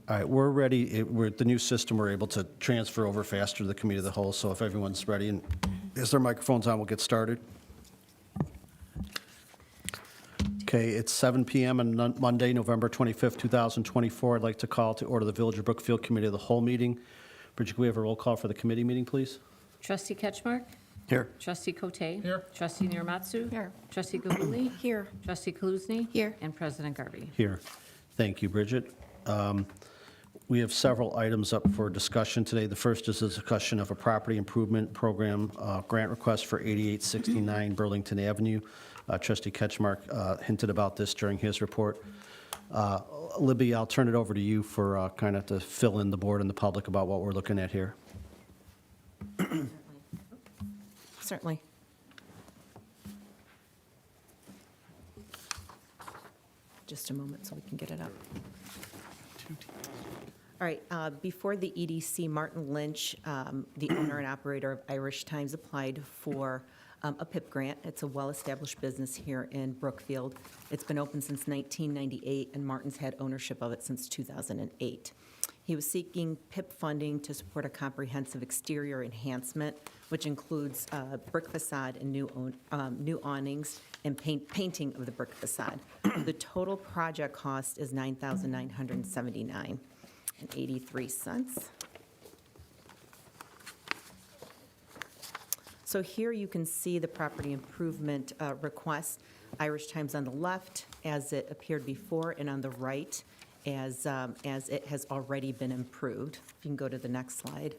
All right, we're ready. We're at the new system. We're able to transfer over faster to the committee of the whole. So if everyone's ready and is their microphones on, we'll get started. Okay, it's 7 p.m. on Monday, November 25th, 2024. I'd like to call to order the Village of Brookfield Committee of the Whole meeting. Bridget, can we have a roll call for the committee meeting, please? Trustee Ketchmark? Here. Trustee Cote? Here. Trustee Niramatsu? Here. Trustee Gabuli? Here. Trustee Kaluzny? Here. And President Garvey. Here. Thank you, Bridget. We have several items up for discussion today. The first is a discussion of a property improvement program grant request for 8869 Burlington Avenue. Trustee Ketchmark hinted about this during his report. Libby, I'll turn it over to you for kind of to fill in the board and the public about what we're looking at here. Certainly. Just a moment so we can get it up. All right, before the EDC, Martin Lynch, the owner and operator of Irish Times, applied for a PIP grant. It's a well-established business here in Brookfield. It's been open since 1998, and Martin's had ownership of it since 2008. He was seeking PIP funding to support a comprehensive exterior enhancement, which includes brick facade and new awnings and painting of the brick facade. The total project cost is $9,979.83. So here you can see the property improvement request. Irish Times on the left as it appeared before, and on the right as it has already been improved. If you can go to the next slide.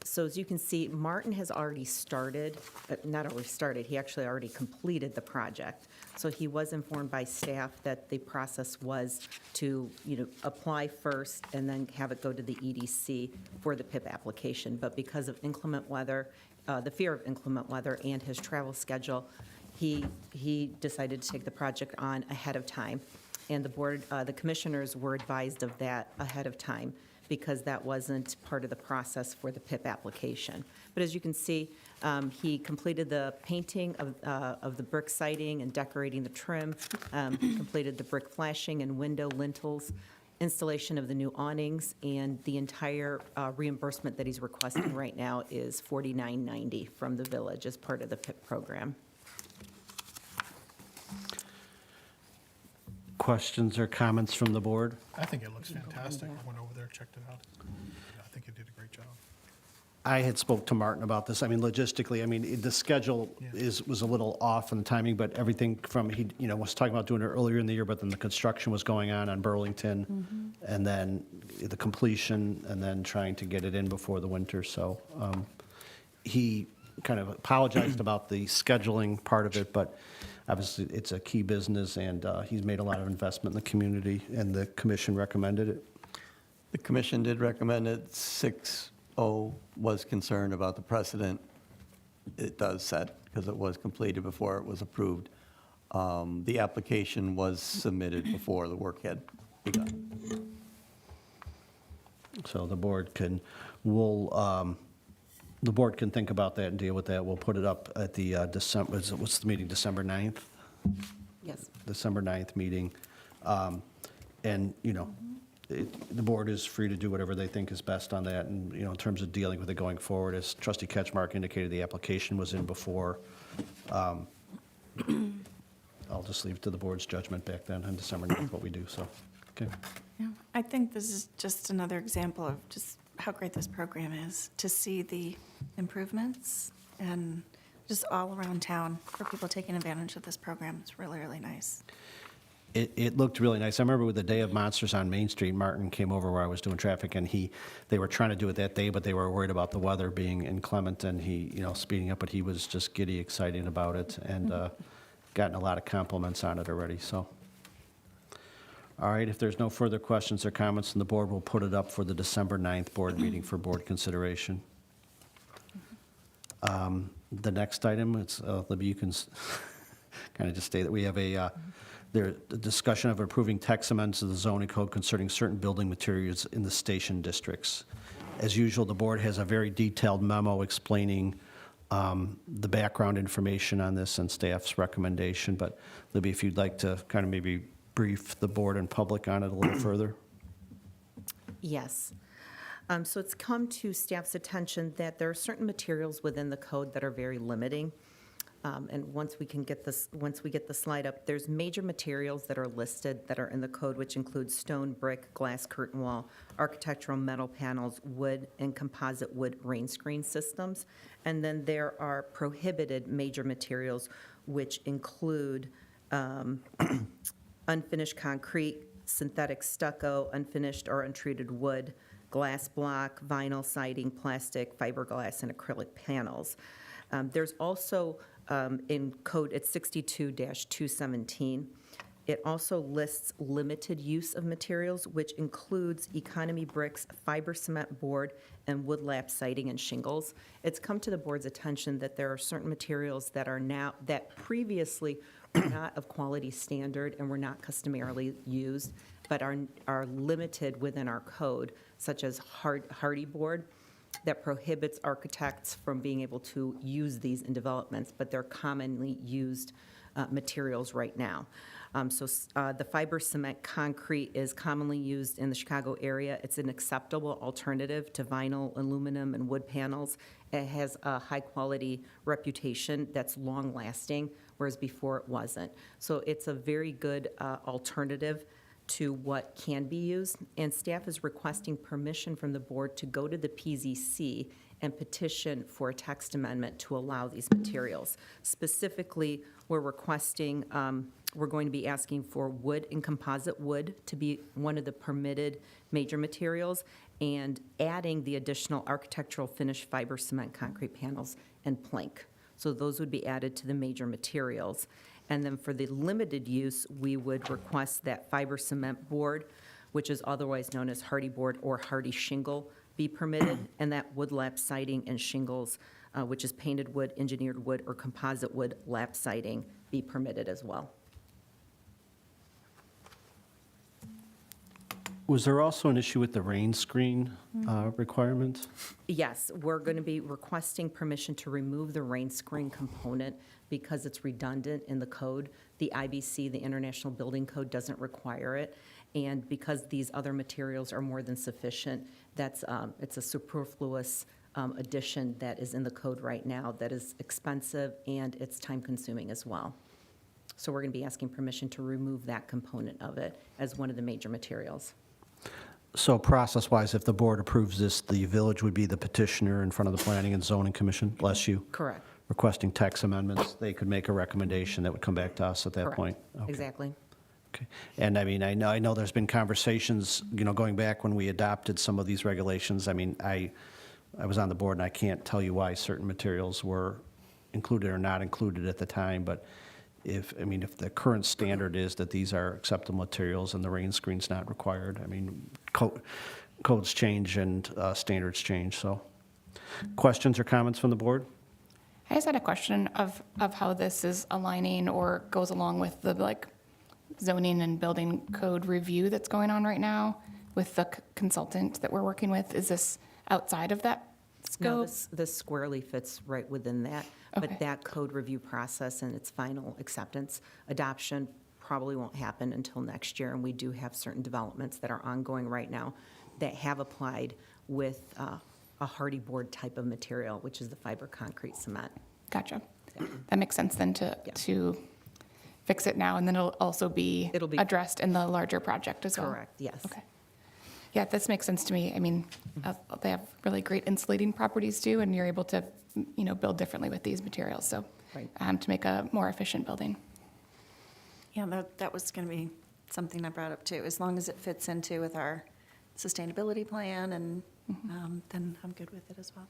So as you can see, Martin has already started, not already started, he actually already completed the project. So he was informed by staff that the process was to, apply first and then have it go to the EDC for the PIP application. But because of inclement weather, the fear of inclement weather and his travel schedule, he decided to take the project on ahead of time. And the board, the commissioners were advised of that ahead of time, because that wasn't part of the process for the PIP application. But as you can see, he completed the painting of the brick siding and decorating the trim, completed the brick flashing and window lintels, installation of the new awnings, and the entire reimbursement that he's requesting right now is $49.90 from the village as part of the PIP program. Questions or comments from the board? I think it looks fantastic. I went over there, checked it out. I think you did a great job. I had spoke to Martin about this. I mean, logistically, the schedule was a little off in the timing, but everything from, he, was talking about doing it earlier in the year, but then the construction was going on Burlington, and then the completion, and then trying to get it in before the winter. So he kind of apologized about the scheduling part of it, but obviously it's a key business, and he's made a lot of investment in the community, and the commission recommended it. The commission did recommend it. 6-0 was concerned about the precedent it does set, because it was completed before it was approved. The application was submitted before the work had begun. So the board can, the board can think about that and deal with that. We'll put it up at the what's the meeting, December 9th? Yes. December 9th meeting. And, the board is free to do whatever they think is best on that. And, in terms of dealing with it going forward, as Trustee Ketchmark indicated, the application was in before. I'll just leave it to the board's judgment back then on December 9th what we do, so, okay. Yeah, I think this is just another example of just how great this program is, to see the improvements and just all around town for people taking advantage of this program. It's really, really nice. It looked really nice. I remember with the Day of Monsters on Main Street, Martin came over where I was doing traffic, and they were trying to do it that day, but they were worried about the weather being inclement and he, speeding up, but he was just giddy excited about it, and gotten a lot of compliments on it already, so. All right, if there's no further questions or comments from the board, we'll put it up for the December 9th board meeting for board consideration. The next item, it's, Libby, you can kind of just state that we have the discussion of approving text amendments to the zoning code concerning certain building materials in the station districts. As usual, the board has a very detailed memo explaining the background information on this and staff's recommendation, but Libby, if you'd like to kind of maybe brief the board and public on it a little further. Yes. So it's come to staff's attention that there are certain materials within the code that are very limiting. And once we get the slide up, there's major materials that are listed that are in the code, which include stone, brick, glass curtain wall, architectural metal panels, wood, and composite wood rain screen systems. And then there are prohibited major materials, which include unfinished concrete, synthetic stucco, unfinished or untreated wood, glass block, vinyl siding, plastic, fiberglass, and acrylic panels. There's also in code, it's 62-217. It also lists limited use of materials, which includes economy bricks, fiber cement board, and wood lap siding and shingles. It's come to the board's attention that there are certain materials that previously were not of quality standard and were not customarily used, but are limited within our code, such as hardy board, that prohibits architects from being able to use these in developments, but they're commonly used materials right now. The fiber cement concrete is commonly used in the Chicago area. It's an acceptable alternative to vinyl, aluminum, and wood panels. It has a high-quality reputation that's long-lasting, whereas before it wasn't. So it's a very good alternative to what can be used, and staff is requesting permission from the board to go to the PZC and petition for a text amendment to allow these materials. Specifically, we're requesting, we're going to be asking for wood and composite wood to be one of the permitted major materials, and adding the additional architectural finished fiber cement concrete panels and plank. So those would be added to the major materials. And then for the limited use, we would request that fiber cement board, which is otherwise known as hardy board or hardy shingle, be permitted, and that wood lap siding and shingles, which is painted wood, engineered wood, or composite wood lap siding, be permitted as well. Was there also an issue with the rain screen requirement? Yes, we're going to be requesting permission to remove the rain screen component because it's redundant in the code. The IBC, the International Building Code, doesn't require it. And because these other materials are more than sufficient, it's a superfluous addition that is in the code right now that is expensive and it's time-consuming as well. So we're going to be asking permission to remove that component of it as one of the major materials. So process-wise, if the board approves this, the village would be the petitioner in front of the Planning and Zoning Commission, bless you, Correct. requesting text amendments. They could make a recommendation that would come back to us at that Correct. point. Okay. Exactly. Okay. And I mean, I know there's been conversations, going back when we adopted some of these regulations. I mean, I was on the board, and I can't tell you why certain materials were included or not included at the time, but if the current standard is that these are acceptable materials and the rain screen's not required, I mean, codes change and standards change, so. Questions or comments from the board? I just had a question of how this is aligning or goes along with the zoning and building code review that's going on right now with the consultant that we're working with. Is this outside of that No, scope? this squarely fits right within that. Okay. But that code review process and its final acceptance, adoption probably won't happen until next year. And we do have certain developments that are ongoing right now that have applied with a hardy board type of material, which is the fiber concrete cement. Gotcha. That makes sense then to fix it now, and then it'll also be It'll be- addressed in the larger project as well. Correct, yes. Okay. Yeah, this makes sense to me. I mean, they have really great insulating properties too, and you're able to, build differently with these materials, so Right. to make a more efficient building. Yeah, that was going to be something I brought up too. As long as it fits into with our sustainability plan, and then I'm good with it as well.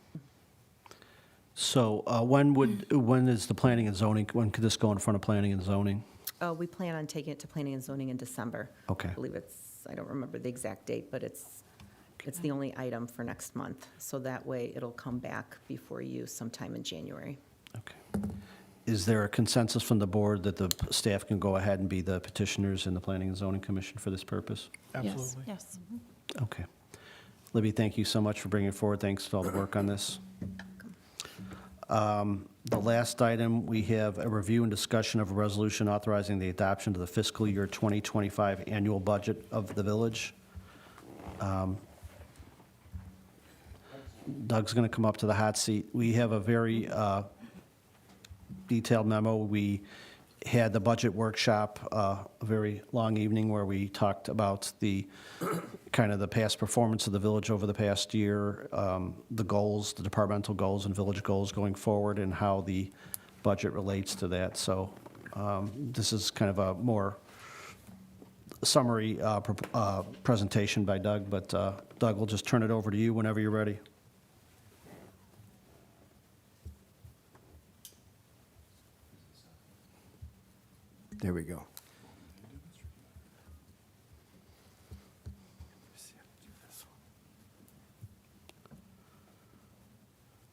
So when is the planning and zoning, when could this go in front of planning and zoning? We plan on taking it to planning and zoning in December. Okay. I believe I don't remember the exact date, but it's the only item for next month. So that way it'll come back before you sometime in January. Okay. Is there a consensus from the board that the staff can go ahead and be the petitioners in the Planning and Zoning Commission for this purpose? Absolutely. Yes. Okay. Libby, thank you so much for bringing it forward. Thanks for all the work on this. The last item, we have a review and discussion of a resolution authorizing the adoption of the fiscal year 2025 annual budget of the village. Doug's going to come up to the hot seat. We have a very detailed memo. We had the budget workshop, a very long evening where we talked about the kind of the past performance of the village over the past year, the goals, the departmental goals and village goals going forward, and how the budget relates to that. So this is kind of a more summary presentation by Doug, but Doug, we'll just turn it over to you whenever you're ready. There we go.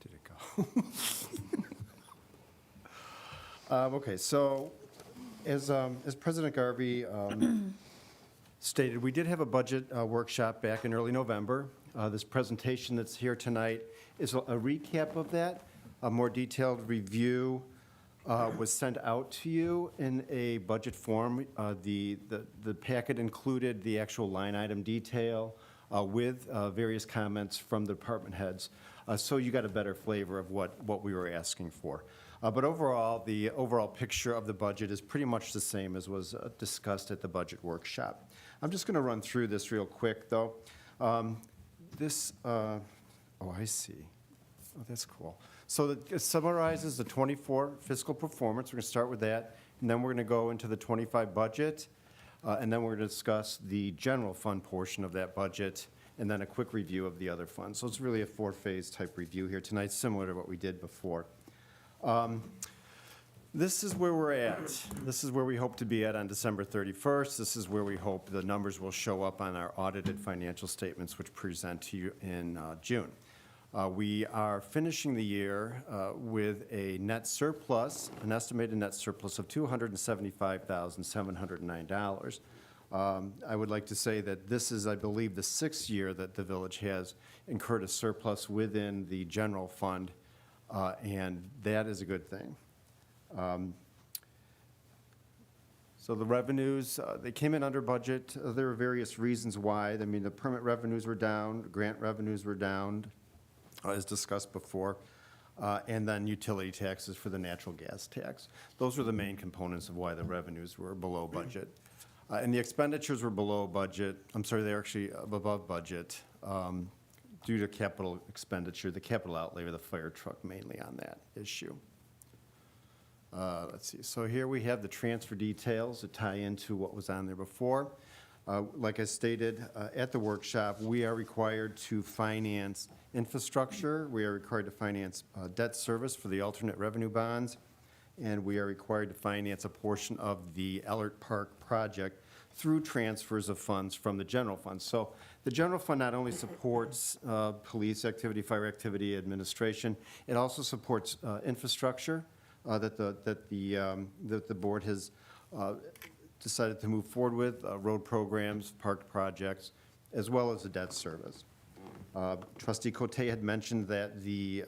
Did it go? Okay, so as President Garvey stated, we did have a budget workshop back in early November. This presentation that's here tonight is a recap of that. A more detailed review was sent out to you in a budget form. The packet included the actual line item detail with various comments from the department heads, so you got a better flavor of what we were asking for. But overall, the overall picture of the budget is pretty much the same as was discussed at the budget workshop. I'm just going to run through this real quick, though. Oh, I see. Oh, that's cool. So it summarizes the 24 fiscal performance. We're going to start with that, and then we're going to go into the 25 budget, and then we're going to discuss the general fund portion of that budget, and then a quick review of the other funds. So it's really a four-phase type review here tonight, similar to what we did before. This is where we're at. This is where we hope to be at on December 31st. This is where we hope the numbers will show up on our audited financial statements, which present to you in June. We are finishing the year with a net surplus, an estimated net surplus of $275,709. I would like to say that this is, I believe, the sixth year that the village has incurred a surplus within the general fund, and that is a good thing. So the revenues, they came in under budget. There were various reasons why. I mean, the permit revenues were down, grant revenues were down, as discussed before, and then utility taxes for the natural gas tax. Those were the main components of why the revenues were below budget. And the expenditures were below budget. I'm sorry, they're actually above budget due to capital expenditure, the capital outlay of the fire truck mainly on that issue. Let's see, so here we have the transfer details that tie into what was on there before. Like I stated at the workshop, we are required to finance infrastructure. We are required to finance debt service for the alternate revenue bonds, and we are required to finance a portion of the Ellert Park project through transfers of funds from the general fund. So the general fund not only supports police activity, fire activity, administration, it also supports infrastructure that the board has decided to move forward with, road programs, park projects, as well as the debt service. Trustee Cote had mentioned that the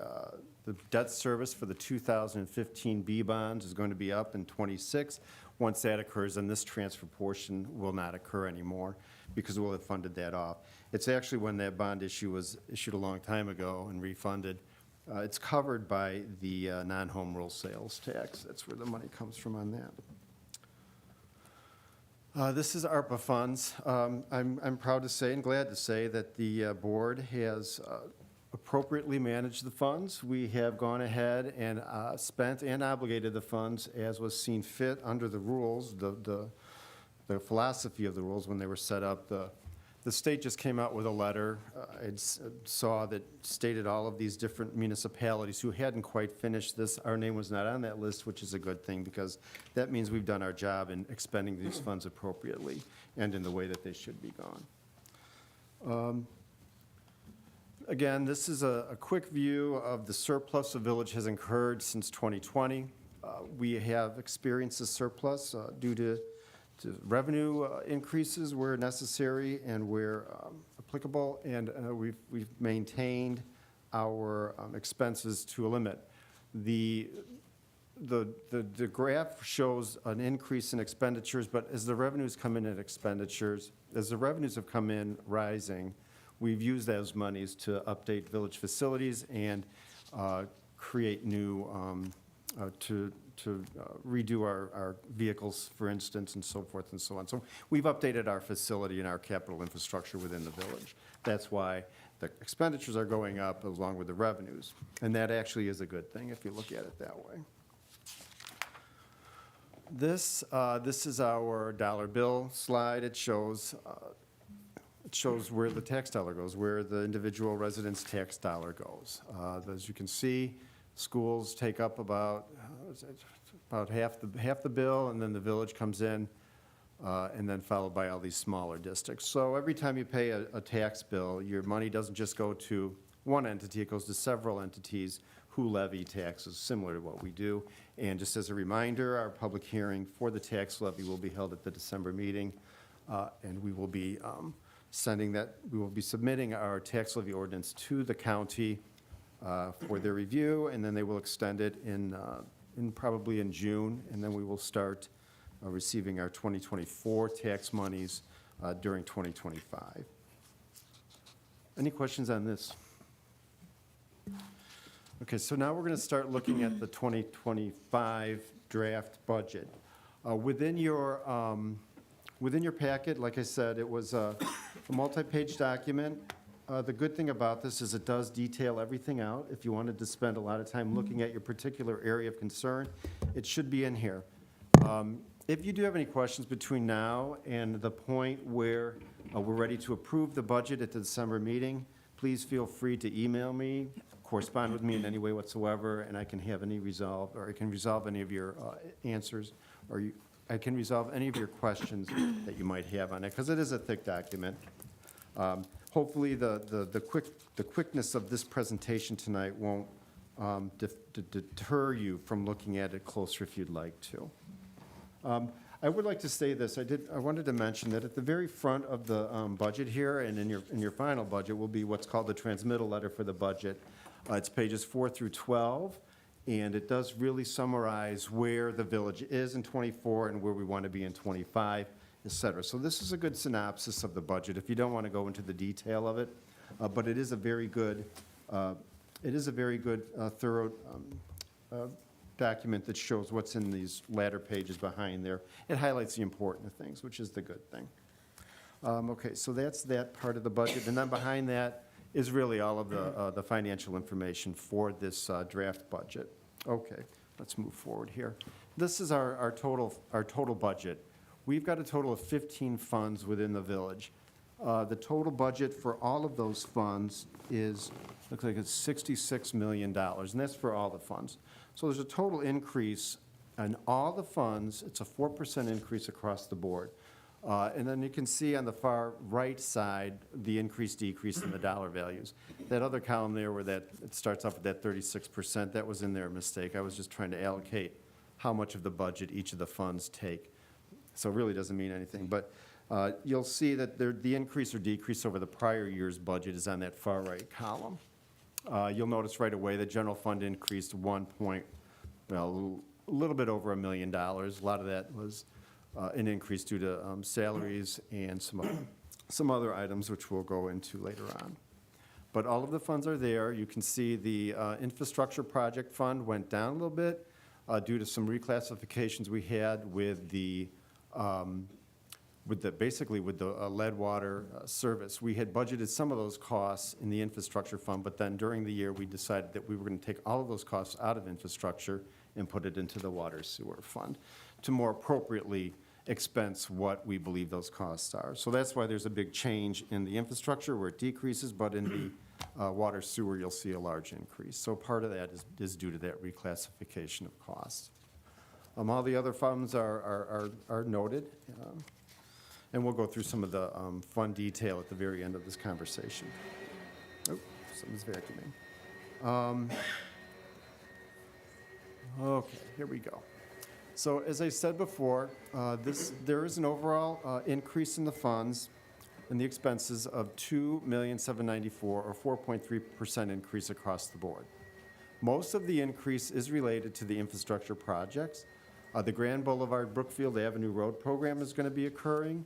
debt service for the 2015 B bonds is going to be up in '26. Once that occurs, then this transfer portion will not occur anymore because we'll have funded that off. It's actually when that bond issue was issued a long time ago and refunded. It's covered by the non-home rule sales tax. That's where the money comes from on that. This is ARPA funds. I'm proud to say and glad to say that the board has appropriately managed the funds. We have gone ahead and spent and obligated the funds as was seen fit under the rules, the philosophy of the rules when they were set up, the The state just came out with a letter, saw that stated all of these different municipalities who hadn't quite finished this. Our name was not on that list, which is a good thing, because that means we've done our job in expending these funds appropriately and in the way that they should be gone. Again, this is a quick view of the surplus the village has incurred since 2020. We have experienced a surplus due to revenue increases where necessary and where applicable, and we've maintained our expenses to a limit. The graph shows an increase in expenditures, but as the revenues come in at expenditures, as the revenues have come in rising, we've used those monies to update village facilities and create new, to redo our vehicles, for instance, and so forth and so on. So we've updated our facility and our capital infrastructure within the village. That's why the expenditures are going up along with the revenues. And that actually is a good thing if you look at it that way. This is our dollar bill slide. It shows where the tax dollar goes, where the individual resident's tax dollar goes. As you can see, schools take up about half the bill, and then the village comes in, and then followed by all these smaller districts. So every time you pay a tax bill, your money doesn't just go to one entity, it goes to several entities who levy taxes, similar to what we do. And just as a reminder, our public hearing for the tax levy will be held at the December meeting, and we will be submitting our tax levy ordinance to the county for their review, and then they will extend it in probably in June, and then we will start receiving our 2024 tax monies during 2025. Any questions on this? Okay, so now we're going to start looking at the 2025 draft budget. Within your packet, like I said, it was a multi-page document. The good thing about this is it does detail everything out. If you wanted to spend a lot of time looking at your particular area of concern, it should be in here. If you do have any questions between now and the point where we're ready to approve the budget at the December meeting, please feel free to email me, correspond with me in any way whatsoever, and I can have any resolve, or I can resolve any of your answers, or I can resolve any of your questions that you might have on it, because it is a thick document. Hopefully, the quickness of this presentation tonight won't deter you from looking at it closer if you'd like to. I would like to say this. I wanted to mention that at the very front of the budget here, and in your final budget, will be what's called the transmittal letter for the budget. It's pages 4 through 12, and it does really summarize where the village is in '24 and where we want to be in '25. Et cetera. So this is a good synopsis of the budget, if you don't want to go into the detail of it, but it is a very good, thorough document that shows what's in these latter pages behind there. It highlights the important things, which is the good thing. Okay, so that's that part of the budget, and then behind that is really all of the financial information for this draft budget. Okay, let's move forward here. This is our total budget. We've got a total of 15 funds within the village. The total budget for all of those funds looks like it's $66 million, and that's for all the funds. So there's a total increase in all the funds. It's a 4% increase across the board. And then you can see on the far right side, the decrease in the dollar values. That other column there where it starts off with that 36%, that was in there a mistake. I was just trying to allocate how much of the budget each of the funds take. So it really doesn't mean anything. But you'll see that the increase or decrease over the prior year's budget is on that far right column. You'll notice right away the general fund increased a little bit over $1 million. A lot of that was an increase due to salaries and some other items which we'll go into later on. But all of the funds are there. You can see the infrastructure project fund went down a little bit due to some reclassifications we had with the lead water service. We had budgeted some of those costs in the infrastructure fund, but then during the year, we decided that we were going to take all of those costs out of infrastructure and put it into the water sewer fund to more appropriately expense what we believe those costs are. So that's why there's a big change in the infrastructure where it decreases, but in the water sewer, you'll see a large increase. So part of that is due to that reclassification of costs. All the other funds are noted, and we'll go through some of the fund detail at the very end of this conversation. Oh, someone's vacuuming. Okay, here we go. So as I said before, there is an overall increase in the funds and the expenses of $2,794,000 or 4.3% increase across the board. Most of the increase is related to the infrastructure projects. The Grand Boulevard Brookfield Avenue Road Program is going to be occurring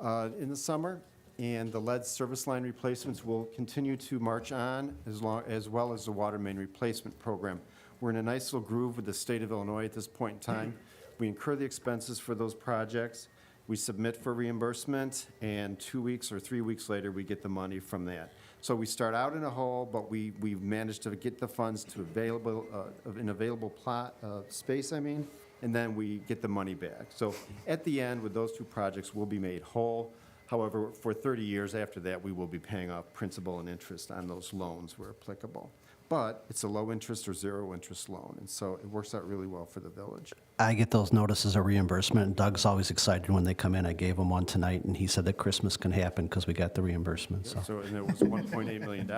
in the summer, and the lead service line replacements will continue to march on, as well as the water main replacement program. We're in a nice little groove with the state of Illinois at this point in time. We incur the expenses for those projects. We submit for reimbursement, and 2 weeks or 3 weeks later, we get the money from that. So we start out in a hole, but we've managed to get the funds to available plot space, and then we get the money back. So at the end, with those two projects, we'll be made whole. However, for 30 years after that, we will be paying off principal and interest on those loans where applicable. But it's a low-interest or zero-interest loan, and so it works out really well for the village. I get those notices of reimbursement, and Doug's always excited when they come in. I gave him one tonight, and he said that Christmas can happen because we got the reimbursement, so. So, and it was $1.8 million.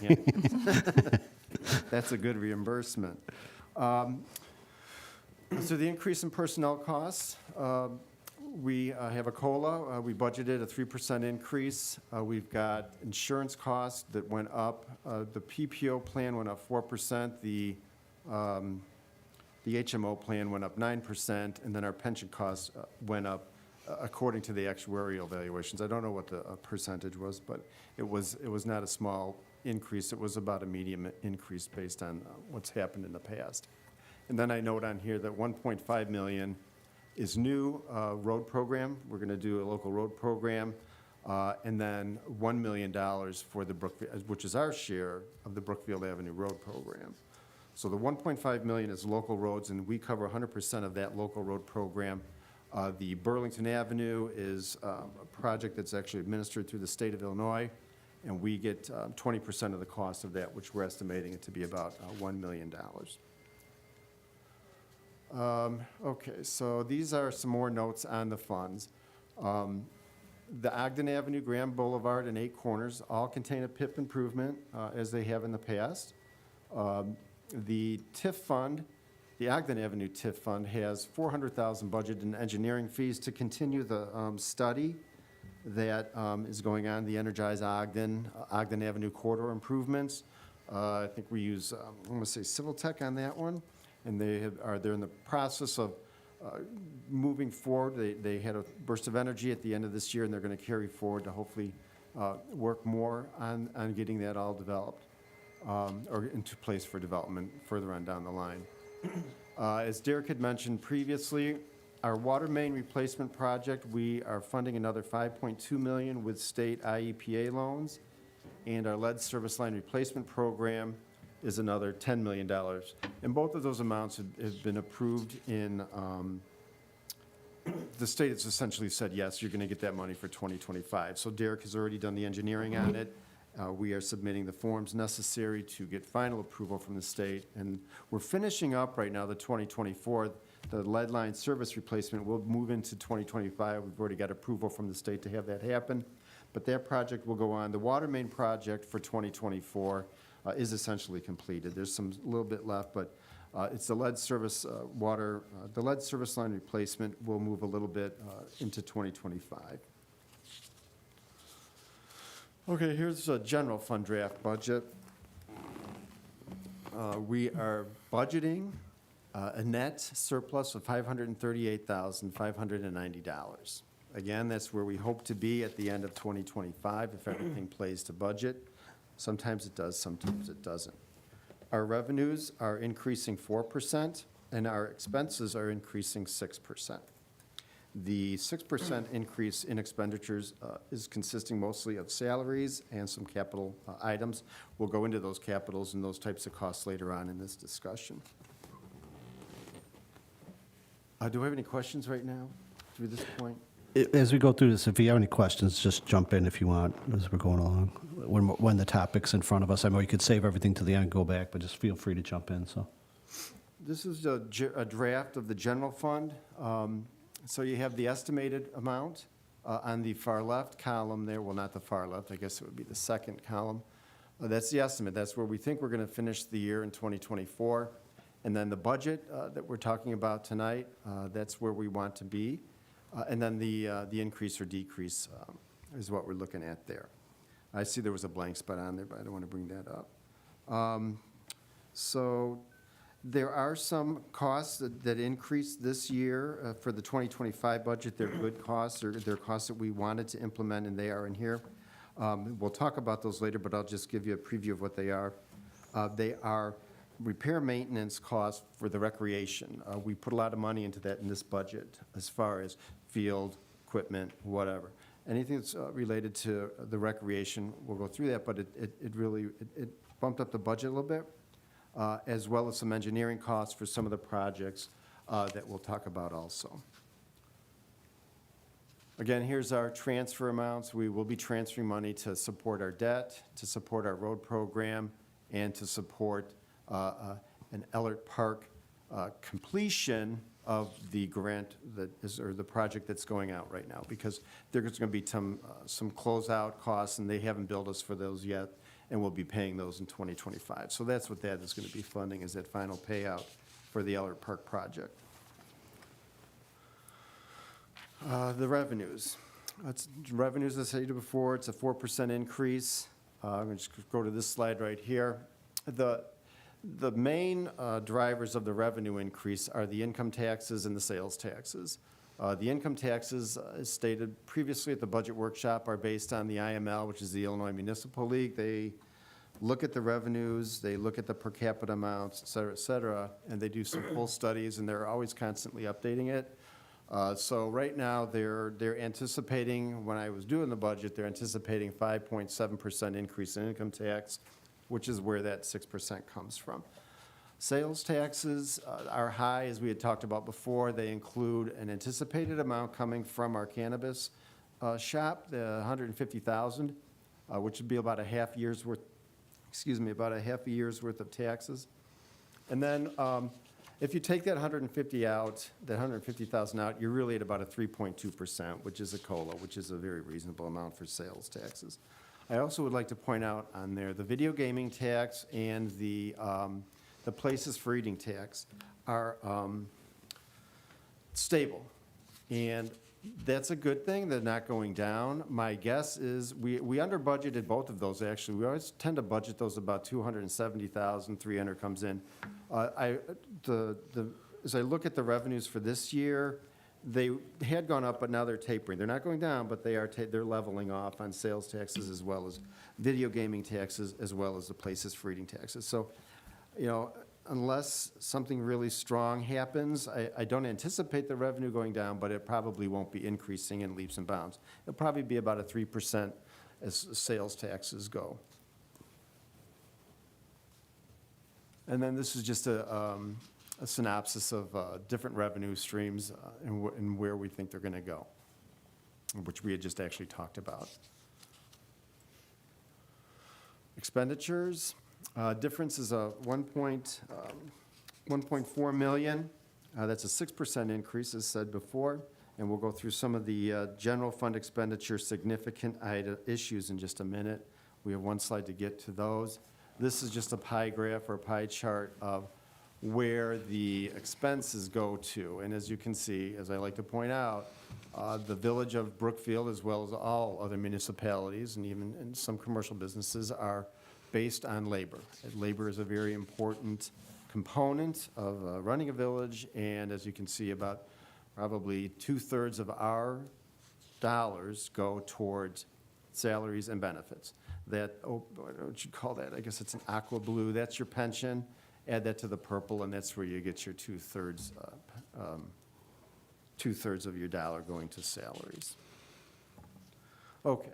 Yeah. That's a good reimbursement. So the increase in personnel costs, we have a COLA. We budgeted a 3% increase. We've got insurance costs that went up. The PPO plan went up 4%. The HMO plan went up 9%, and then our pension costs went up according to the actuarial valuations. I don't know what the percentage was, but it was not a small increase. It was about a medium increase based on what's happened in the past. And then I note on here that $1.5 million is new road program. We're going to do a local road program, and then $1 million for the Brookfield, which is our share of the Brookfield Avenue Road Program. So the $1.5 million is local roads, and we cover 100% of that local road program. The Burlington Avenue is a project that's actually administered through the state of Illinois, and we get 20% of the cost of that, which we're estimating it to be about $1 million. Okay, so these are some more notes on the funds. The Ogden Avenue, Grand Boulevard, and 8 Corners all contain a PIP improvement, as they have in the past. The TIF fund, the Ogden Avenue TIF fund, has $400,000 budgeted in engineering fees to continue the study that is going on, the Energize Ogden Avenue corridor improvements. I think we use, I'm going to say Civil Tech on that one. And they're in the process of moving forward. They had a burst of energy at the end of this year, and they're going to carry forward to hopefully work more on getting that all developed or into place for development further on down the line. As Derek had mentioned previously, our water main replacement project, we are funding another $5.2 million with state IEPA loans, and our lead service line replacement program is another $10 million. And both of those amounts have been approved in, the state has essentially said, yes, you're gonna get that money for 2025. So Derek has already done the engineering on it. We are submitting the forms necessary to get final approval from the state. And we're finishing up right now the 2024. The lead line service replacement will move into 2025. We've already got approval from the state to have that happen. But that project will go on. The water main project for 2024 is essentially completed. There's a little bit left, but it's the lead service the lead service line replacement will move a little bit into 2025. Okay, here's a general fund draft budget. We are budgeting a net surplus of $538,590. Again, that's where we hope to be at the end of 2025 if everything plays to budget. Sometimes it does, sometimes it doesn't. Our revenues are increasing 4%, and our expenses are increasing 6%. The 6% increase in expenditures is consisting mostly of salaries and some capital items. We'll go into those capitals and those types of costs later on in this discussion. Do we have any questions right now? through this point? As we go through this, if you have any questions, just jump in if you want as we're going along. When the topic's in front of us, I know you could save everything to the end and go back, but just feel free to jump in, so. This is a draft of the general fund. So you have the estimated amount on the far left column there. Well, not the far left, I guess it would be the second column. That's the estimate. That's where we think we're going to finish the year in 2024. And then the budget that we're talking about tonight, that's where we want to be. And then the increase or decrease is what we're looking at there. I see there was a blank spot on there, but I don't want to bring that up. So there are some costs that increased this year for the 2025 budget. They're good costs. They're costs that we wanted to implement, and they are in here. We'll talk about those later, but I'll just give you a preview of what they are. They are repair maintenance costs for the recreation. We put a lot of money into that in this budget as far as field, equipment, whatever. Anything that's related to the recreation, we'll go through that, but it really bumped up the budget a little bit, as well as some engineering costs for some of the projects that we'll talk about also. Again, here's our transfer amounts. We will be transferring money to support our debt, to support our road program, and to support an Ellert Park completion of the grant that is, or the project that's going out right now, because there's going to be some closeout costs, and they haven't billed us for those yet, and we'll be paying those in 2025. So that's what that is going to be funding, is that final payout for the Ellert Park project. The revenues. Revenues, as I said before, it's a 4% increase. I'm going to just go to this slide right here. The main drivers of the revenue increase are the income taxes and the sales taxes. The income taxes, as stated previously at the budget workshop, are based on the IML, which is the Illinois Municipal League. They look at the revenues, they look at the per capita amounts, et cetera, and they do some full studies, and they're always constantly updating it. So right now, they're anticipating, when I was doing the budget, they're anticipating 5.7% increase in income tax, which is where that 6% comes from. Sales taxes are high, as we had talked about before. They include an anticipated amount coming from our cannabis shop, the $150,000, which would be about a half year's worth, about a half a year's worth of taxes. And then if you take that 150 out, that 150,000 out, you're really at about a 3.2%, which is a COLA, which is a very reasonable amount for sales taxes. I also would like to point out on there, the video gaming tax and the places for eating tax are stable. And that's a good thing. They're not going down. My guess is we under budgeted both of those, actually. We always tend to budget those about $270,000, $300 comes in. As I look at the revenues for this year, they had gone up, but now they're tapering. They're not going down, but they're leveling off on sales taxes, as well as video gaming taxes, as well as the places for eating taxes. So, you know, unless something really strong happens, I don't anticipate the revenue going down, but it probably won't be increasing in leaps and bounds. It'll probably be about a 3% as sales taxes go. And then this is just a synopsis of different revenue streams and where we think they're going to go, which we had just actually talked about. Expenditures, difference is a 1.4 million. That's a 6% increase, as said before, and we'll go through some of the general fund expenditure significant issues in just a minute. We have one slide to get to those. This is just a pie graph or a pie chart of where the expenses go to. And as you can see, as I like to point out, the village of Brookfield, as well as all other municipalities and even and some commercial businesses, are based on labor. Labor is a very important component of running a village, and as you can see, about probably 2/3 of our dollars go towards salaries and benefits. That, what would you call that? I guess it's an aqua blue. That's your pension. Add that to the purple, and that's where you get your 2/3 of your dollar going to salaries. Okay.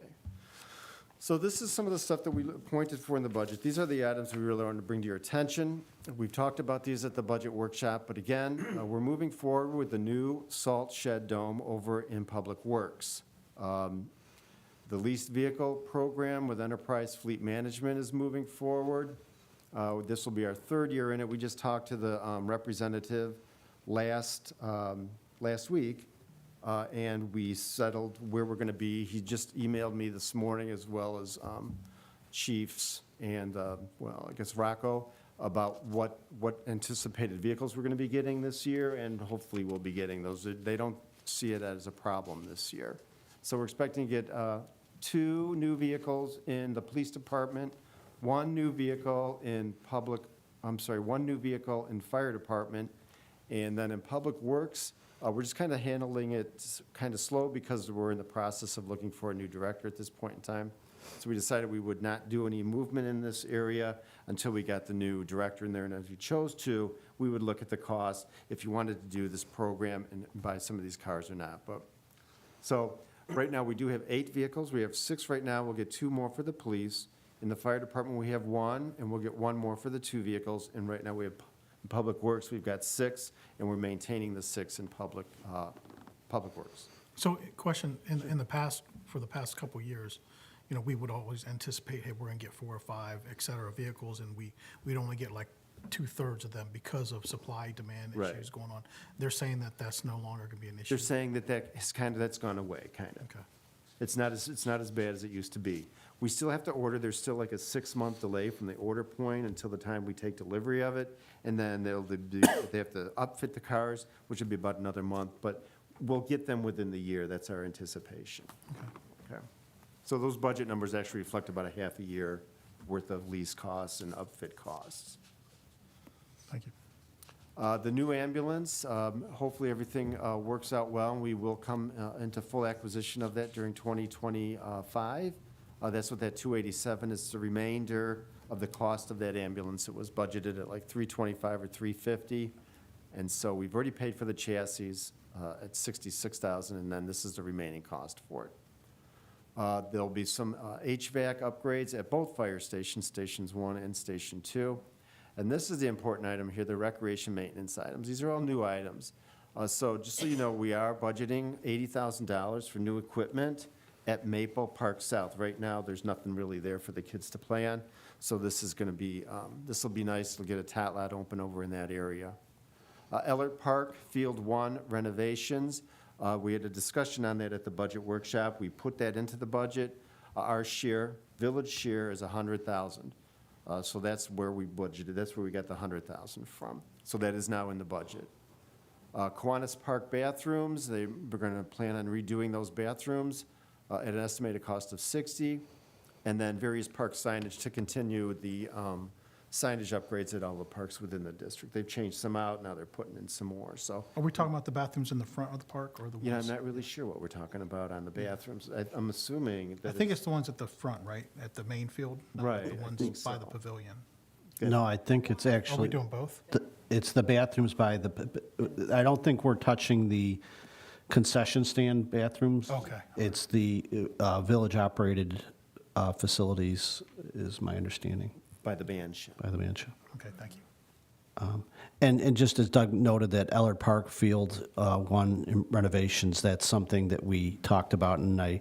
So this is some of the stuff that we pointed for in the budget. These are the items we really wanted to bring to your attention. We've talked about these at the budget workshop, but again, we're moving forward with the new salt shed dome over in Public Works. The leased vehicle program with Enterprise Fleet Management is moving forward. This will be our third year in it. We just talked to the representative last week, and we settled where we're going to be. He just emailed me this morning, as well as chiefs and, well, I guess Rocco, about what anticipated vehicles we're going to be getting this year, and hopefully we'll be getting those. They don't see it as a problem this year. So we're expecting to get 2 new vehicles in the police department, 1 new vehicle in one new vehicle in fire department, and then in Public Works, we're just kind of handling it kind of slow because we're in the process of looking for a new director at this point in time. So we decided we would not do any movement in this area until we got the new director in there. And if you chose to, we would look at the cost if you wanted to do this program and buy some of these cars or not. But so right now, we do have 8 vehicles. We have 6 right now. We'll get 2 more for the police. In the fire department, we have 1, and we'll get 1 more for the 2 vehicles. And right now, we have in Public Works, we've got 6, and we're maintaining the 6 in Public Works. So, question, in the past, for the past couple of years, you know, we would always anticipate, hey, we're gonna get 4 or 5, et cetera, vehicles, and we'd only get like 2/3 of them because of supply-demand Right. issues going on. They're saying that that's no longer gonna be an issue. They're saying that's gone away, kind of. Okay. It's not as bad as it used to be. We still have to order, there's still like a 6-month delay from the order point until the time we take delivery of it, and then they have to upfit the cars, which would be about another month, but we'll get them within the year, that's our anticipation. Okay. So those budget numbers actually reflect about a half a year worth of lease costs and upfit costs. Thank you. The new ambulance, hopefully everything works out well, and we will come into full acquisition of that during 2025. That's what that 287 is, the remainder of the cost of that ambulance. It was budgeted at like 325 or 350, and so we've already paid for the chassis at 66,000, and then this is the remaining cost for it. There'll be some HVAC upgrades at both fire stations, Stations 1 and Station 2. And this is the important item here, the recreation maintenance items. These are all new items. So just so you know, we are budgeting $80,000 for new equipment at Maple Park South. Right now, there's nothing really there for the kids to play on. So this is going to be, this will be nice. We'll get a tot lot open over in that area. Ellert Park Field 1 renovations. We had a discussion on that at the budget workshop. We put that into the budget. Our share, village share, is $100,000. So that's where we budgeted. That's where we got the $100,000 from. So that is now in the budget. Kiwanis Park bathrooms, we're going to plan on redoing those bathrooms at an estimated cost of $60,000. And then various park signage to continue the signage upgrades at all the parks within the district. They've changed some out, now they're putting in some more, so. Are we talking about the bathrooms in the front of the park or the ones? Yeah, I'm not really sure what we're talking about on the bathrooms. I'm assuming that I think it's the ones at the front, right, at the main field? not Right, The I ones think by the so. pavilion. No, I think it's Are we actually, doing both? it's the bathrooms by I don't think we're touching the concession stand bathrooms. Okay. It's the village-operated facilities, is my understanding, by the band shell. by the mansion. Okay, thank you. And just as Doug noted, that Ellert Park Field 1 renovations, that's something that we talked about, and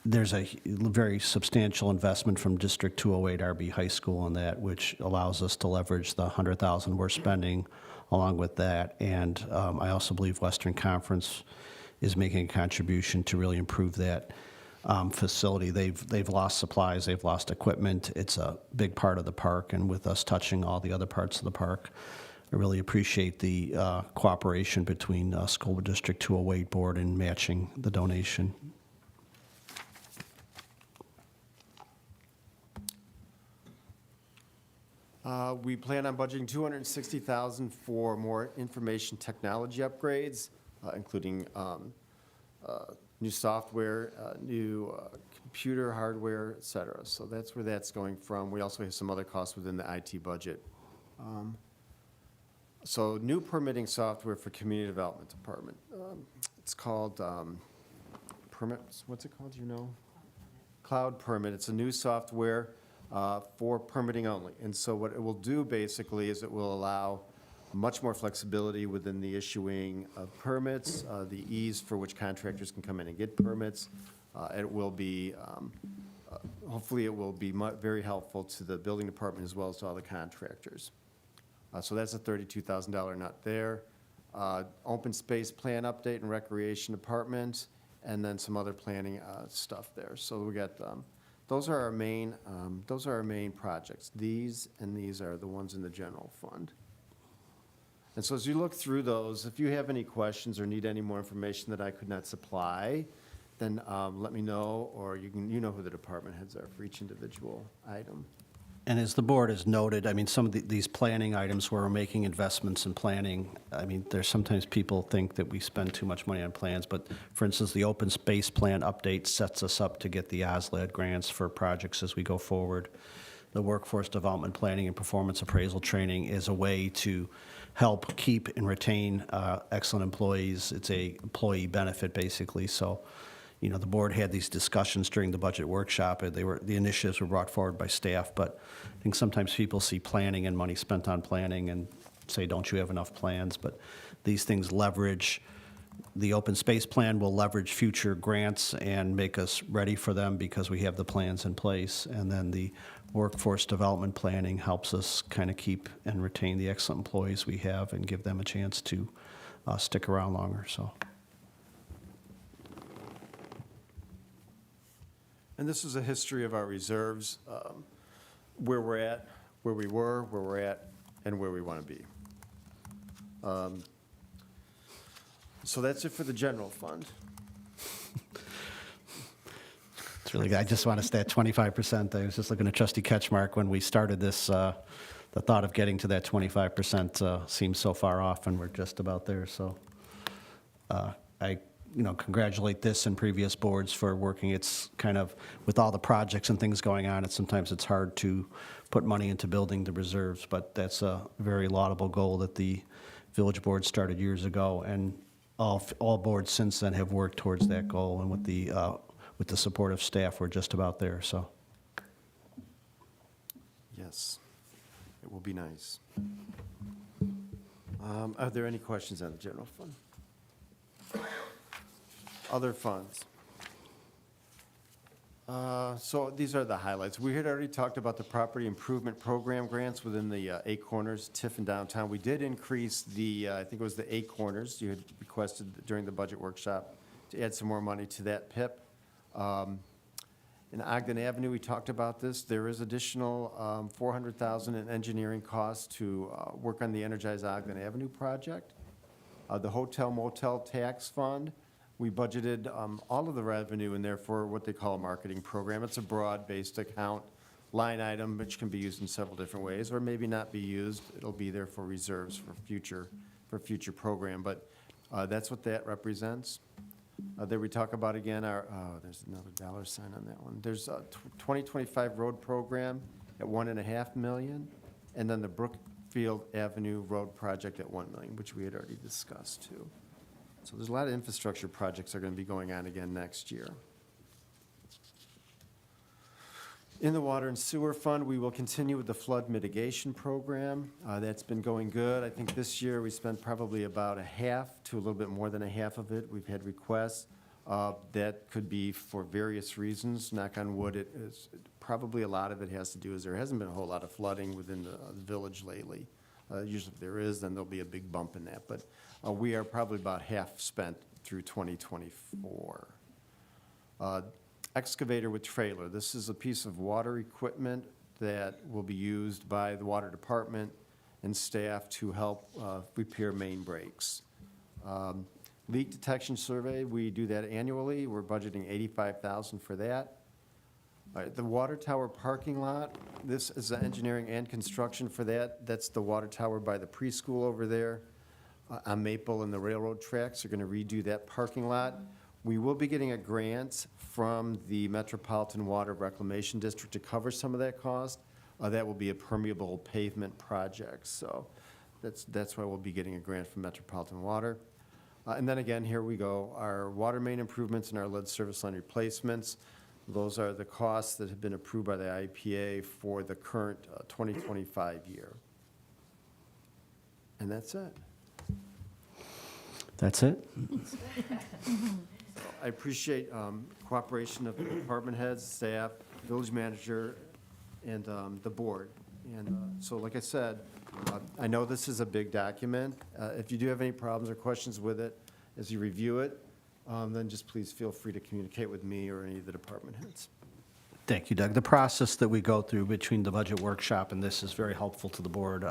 there's a very substantial investment from District 208 RB High School on that, which allows us to leverage the $100,000 we're spending along with that. And I also believe Western Conference is making a contribution to really improve that facility. They've lost supplies, they've lost equipment. It's a big part of the park, and with us touching all the other parts of the park, I really appreciate the cooperation between School District 208 Board and matching the donation. We plan on budgeting $260,000 for more information technology upgrades, including new software, new computer hardware, et cetera. So that's where that's going from. We also have some other costs within the IT budget. So new permitting software for Community Development Department. It's called permits, what's it called, do you know? cloud permit. It's a new software for permitting only. And so what it will do basically is it will allow much more flexibility within the issuing of permits, the ease for which contractors can come in and get permits. It will be, hopefully it will be very helpful to the building department as well as to all the contractors. So that's a $32,000 nut there. Open space plan update and recreation department, and then some other planning stuff there. So we got, those are our main projects. These and these are the ones in the general fund. And so as you look through those, if you have any questions or need any more information that I could not supply, then let me know, or you know who the department heads are for each individual item. And as the board has noted, I mean, some of these planning items where we're making investments in planning, I mean, there's sometimes people think that we spend too much money on plans, but for instance, the open space plan update sets us up to get the OSLAD grants for projects as we go forward. The workforce development planning and performance appraisal training is a way to help keep and retain excellent employees. It's a employee benefit, basically. So, you know, the board had these discussions during the budget workshop. And the initiatives were brought forward by staff, but I think sometimes people see planning and money spent on planning and say, don't you have enough plans? But these things leverage, the open space plan will leverage future grants and make us ready for them because we have the plans in place. And then the workforce development planning helps us kind of keep and retain the excellent employees we have and give them a chance to stick around longer, so. And this is a history of our reserves, where we're at, where we were, where we're at, and where we want to be. So that's it for the general fund. It's really good. I just want to stay at 25%. I was just looking at Trustee Ketchmark when we started this. The thought of getting to that 25% seems so far off, and we're just about there. So I congratulate this and previous boards for working. It's kind of, with all the projects and things going on, sometimes it's hard to put money into building the reserves, but that's a very laudable goal that the village board started years ago, and all boards since then have worked towards that goal, and with the support of staff, we're just about there, so. Yes, it will be nice. Are there any questions on the general fund? Other funds. So these are the highlights. We had already talked about the property improvement program grants within the Eight Corners, TIF and downtown. We did increase the, I think it was the Eight Corners, you had requested during the budget workshop to add some more money to that PIP. In Ogden Avenue, we talked about this. There is additional $400,000 in engineering costs to work on the Energize Ogden Avenue project. The hotel motel tax fund, we budgeted all of the revenue in there for what they call a marketing program. It's a broad-based account line item which can be used in several different ways, or maybe not be used. It'll be there for reserves for future program, but that's what that represents. There we talk about again there's another dollar sign on that one. There's a 2025 road program at $1.5 million, and then the Brookfield Avenue Road project at $1 million, which we had already discussed too. So there's a lot of infrastructure projects that are going to be going on again next year. In the water and sewer fund, we will continue with the flood mitigation program. That's been going good. I think this year we spent probably about a half to a little bit more than a half of it. We've had requests. That could be for various reasons. Knock on wood, it is probably a lot of it has to do is there hasn't been a whole lot of flooding within the village lately. Usually if there is, then there'll be a big bump in that. But we are probably about half spent through 2024. Excavator with trailer. This is a piece of water equipment that will be used by the water department and staff to help repair main breaks. Leak detection survey, we do that annually. We're budgeting $85,000 for that. All right, the water tower parking lot, this is the engineering and construction for that. That's the water tower by the preschool over there on Maple and the railroad tracks. They're going to redo that parking lot. We will be getting a grant from the Metropolitan Water Reclamation District to cover some of that cost. That will be a permeable pavement project. So that's why we'll be getting a grant from Metropolitan Water. And then again, here we go, our water main improvements and our lead service line replacements. Those are the costs that have been approved by the IPA for the current 2025 year. And that's it. That's it? I appreciate cooperation of the department heads, staff, village manager, and the board. And so, like I said, I know this is a big document. If you do have any problems or questions with it as you review it, then just please feel free to communicate with me or any of the department heads. Thank you, Doug. The process that we go through between the budget workshop and this is very helpful to the board.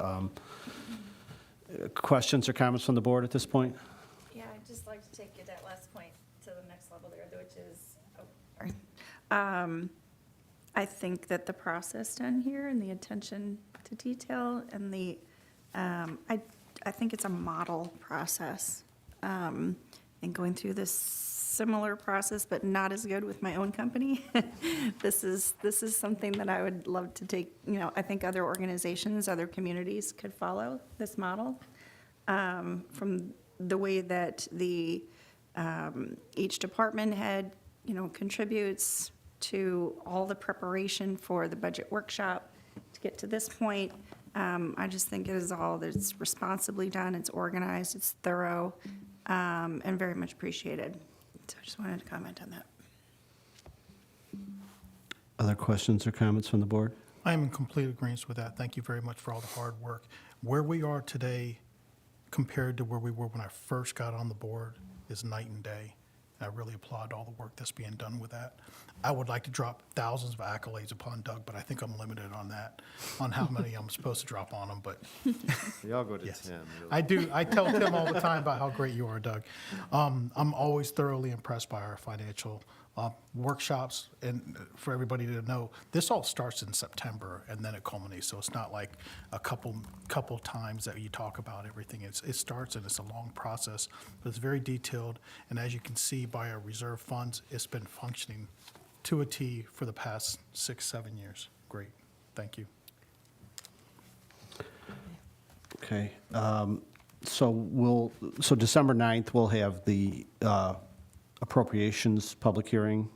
Questions or comments from the board at this point? Yeah, I'd just like to take you that last point to the next level there, which is, sorry. I think that the process done here and the attention to detail and the, I think it's a model process. And going through this similar process, but not as good with my own company. This is something that I would love to take, I think other organizations, other communities could follow this model. From the way that the, each department head, contributes to all the preparation for the budget workshop to get to this point. I just think it is all, that it's responsibly done, it's organized, it's thorough, and very much appreciated. So I just wanted to comment on that. Other questions or comments from the board? I am in complete agreement with that. Thank you very much for all the hard work. Where we are today compared to where we were when I first got on the board is night and day. I really applaud all the work that's being done with that. I would like to drop thousands of accolades upon Doug, but I think I'm limited on that, on how many I'm supposed to drop on him, but They all go to yes. Tim. really. I do. I tell Tim all the time about how great you are, Doug. I'm always thoroughly impressed by our financial workshops, and for everybody to know, this all starts in September and then it culminates. So it's not like a couple times that you talk about everything. It starts and it's a long process, but it's very detailed. And as you can see by our reserve funds, it's been functioning to a T for the past 6-7 years. Great. Thank you. Okay. So December 9th, we'll have the appropriations public hearing,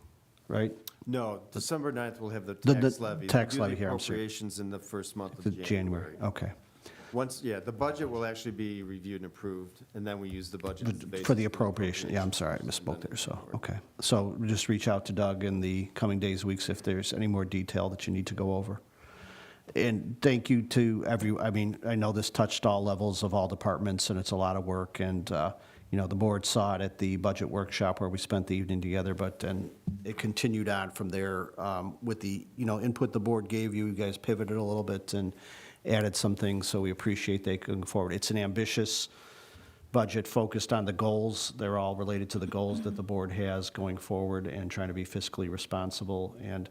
right? No, December 9th, we'll have the The tax levy. tax We'll do levy the here, I'm sorry. appropriations in the first month The of January, okay. Once, the budget will actually be reviewed and approved, and then we use the budget as the basis. For the appropriation, yeah, I'm sorry, I appropriations, misspoke and there, then so, move forward. okay. So just reach out to Doug in the coming days, weeks, if there's any more detail that you need to go over. And thank you to I know this touched all levels of all departments, and it's a lot of work, and, the board saw it at the budget workshop where we spent the evening together, but then it continued on from there with the, input the board gave you. You guys pivoted a little bit and added some things, so we appreciate that going forward. It's an ambitious budget focused on the goals. They're all related to the goals that the board has going forward and trying to be fiscally responsible. And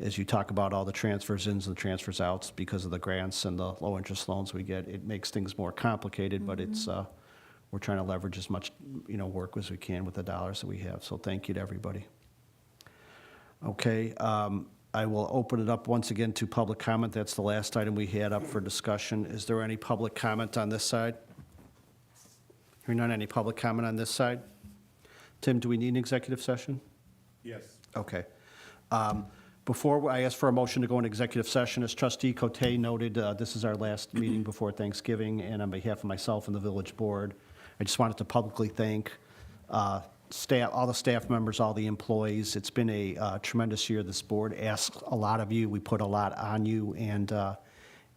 as you talk about all the transfers ins and the transfers outs because of the grants and the low interest loans we get, it makes things more complicated, but it's, we're trying to leverage as much, work as we can with the dollars that we have. So thank you to everybody. Okay, I will open it up once again to public comment. That's the last item we had up for discussion. Is there any public comment on this side? Hearing none, any public comment on this side? Tim, do we need an executive session? Yes. Okay. Before I ask for a motion to go into executive session, as trustee Cote noted, this is our last meeting before Thanksgiving, and on behalf of myself and the village board, I just wanted to publicly thank staff, all the staff members, all the employees. It's been a tremendous year. This board asked a lot of you. We put a lot on you, and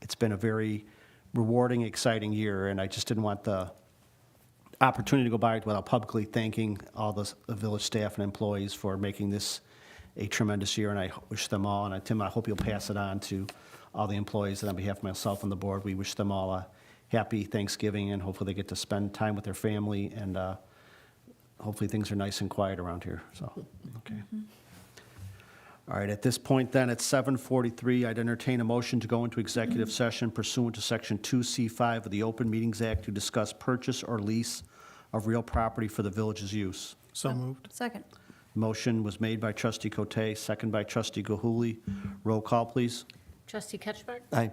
it's been a very rewarding, exciting year, and I just didn't want the opportunity to go by without publicly thanking all the village staff and employees for making this a tremendous year, and I wish them all, and Tim, I hope you'll pass it on to all the employees, and on behalf of myself and the board, we wish them all a happy Thanksgiving, and hopefully they get to spend time with their family, and hopefully things are nice and quiet around here, so, okay. All right, at this point then, at 7:43, I'd entertain a motion to go into executive session pursuant to Section 2C5 of the Open Meetings Act to discuss purchase or lease of real property for the village's use. So moved. Second. Motion was made by trustee Cote, second by trustee Gahuli. Roll call, please. Trustee Ketchmark? Aye.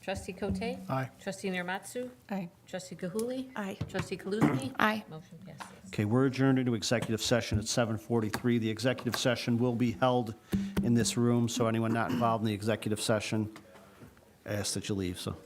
Trustee Cote? Aye. Trustee Narmatsu? Aye. Trustee Gahuli? Aye. Trustee Kaluzny? Aye. Motion passes. Okay, we're adjourned into executive session at 7:43. The executive session will be held in this room, so anyone not involved in the executive session, I ask that you leave, so.